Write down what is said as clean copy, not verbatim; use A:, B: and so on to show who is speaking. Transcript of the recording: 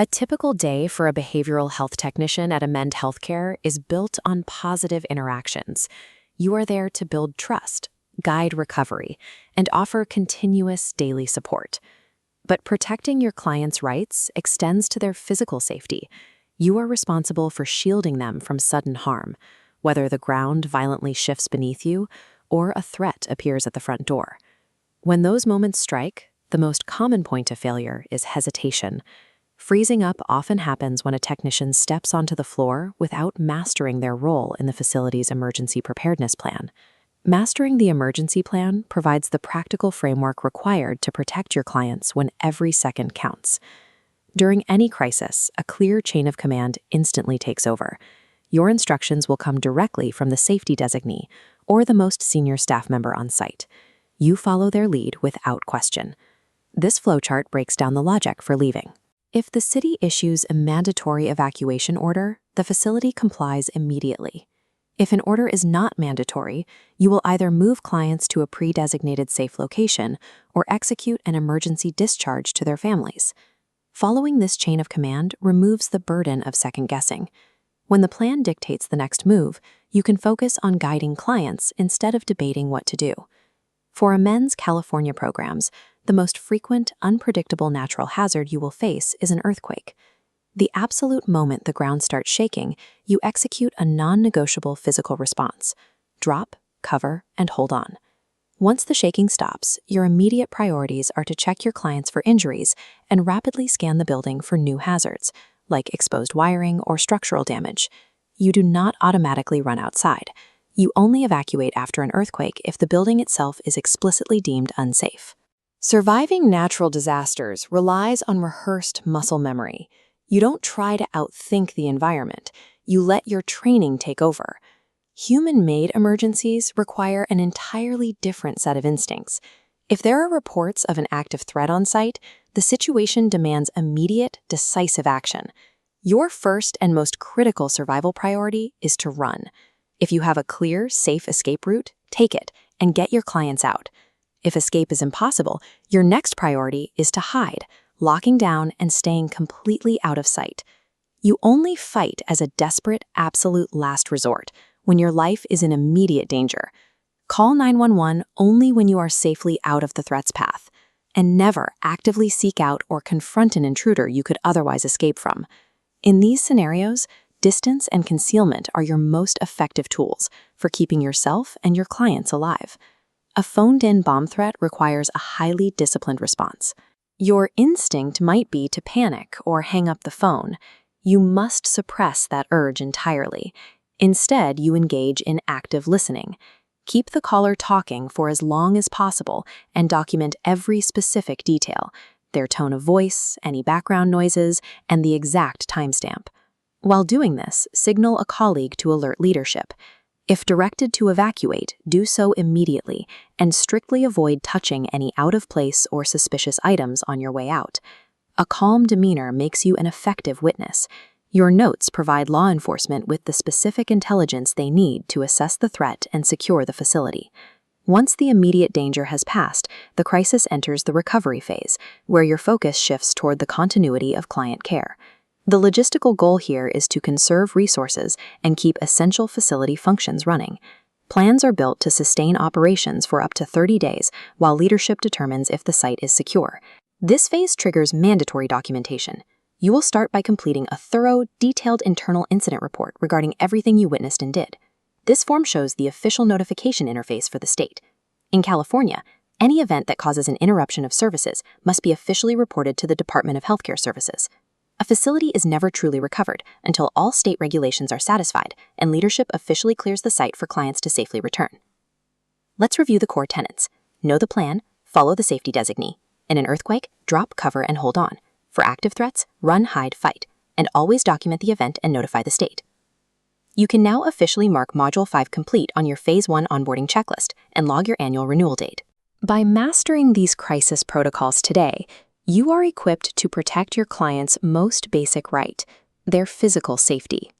A: A typical day for a behavioral health technician at Emend Healthcare is built on positive interactions. You are there to build trust, guide recovery, and offer continuous daily support. But protecting your clients' rights extends to their physical safety. You are responsible for shielding them from sudden harm, whether the ground violently shifts beneath you or a threat appears at the front door. When those moments strike, the most common point of failure is hesitation. Freezing up often happens when a technician steps onto the floor without mastering their role in the facility's emergency preparedness plan. Mastering the emergency plan provides the practical framework required to protect your clients when every second counts. During any crisis, a clear chain of command instantly takes over. Your instructions will come directly from the safety designee or the most senior staff member on site. You follow their lead without question. This flowchart breaks down the logic for leaving. If the city issues a mandatory evacuation order, the facility complies immediately. If an order is not mandatory, you will either move clients to a pre-designated safe location or execute an emergency discharge to their families. Following this chain of command removes the burden of second-guessing. When the plan dictates the next move, you can focus on guiding clients instead of debating what to do. For Emend's California programs, the most frequent, unpredictable natural hazard you will face is an earthquake. The absolute moment the ground starts shaking, you execute a non-negotiable physical response. Drop, cover, and hold on. Once the shaking stops, your immediate priorities are to check your clients for injuries and rapidly scan the building for new hazards, like exposed wiring or structural damage. You do not automatically run outside. You only evacuate after an earthquake if the building itself is explicitly deemed unsafe. Surviving natural disasters relies on rehearsed muscle memory. You don't try to outthink the environment. You let your training take over. Human-made emergencies require an entirely different set of instincts. If there are reports of an active threat on site, the situation demands immediate, decisive action. Your first and most critical survival priority is to run. If you have a clear, safe escape route, take it and get your clients out. If escape is impossible, your next priority is to hide, locking down and staying completely out of sight. You only fight as a desperate, absolute last resort, when your life is in immediate danger. Call 911 only when you are safely out of the threat's path, and never actively seek out or confront an intruder you could otherwise escape from. In these scenarios, distance and concealment are your most effective tools for keeping yourself and your clients alive. A phoned-in bomb threat requires a highly disciplined response. Your instinct might be to panic or hang up the phone. You must suppress that urge entirely. Instead, you engage in active listening. Keep the caller talking for as long as possible and document every specific detail, their tone of voice, any background noises, and the exact timestamp. While doing this, signal a colleague to alert leadership. If directed to evacuate, do so immediately and strictly avoid touching any out-of-place or suspicious items on your way out. A calm demeanor makes you an effective witness. Your notes provide law enforcement with the specific intelligence they need to assess the threat and secure the facility. Once the immediate danger has passed, the crisis enters the recovery phase, where your focus shifts toward the continuity of client care. The logistical goal here is to conserve resources and keep essential facility functions running. Plans are built to sustain operations for up to 30 days while leadership determines if the site is secure. This phase triggers mandatory documentation. You will start by completing a thorough, detailed internal incident report regarding everything you witnessed and did. This form shows the official notification interface for the state. In California, any event that causes an interruption of services must be officially reported to the Department of Healthcare Services. A facility is never truly recovered until all state regulations are satisfied and leadership officially clears the site for clients to safely return. Let's review the core tenets. Know the plan, follow the safety designee. In an earthquake, drop, cover, and hold on. For active threats, run, hide, fight, and always document the event and notify the state. You can now officially mark Module 5 complete on your Phase 1 onboarding checklist and log your annual renewal date. By mastering these crisis protocols today, you are equipped to protect your client's most basic right, their physical safety.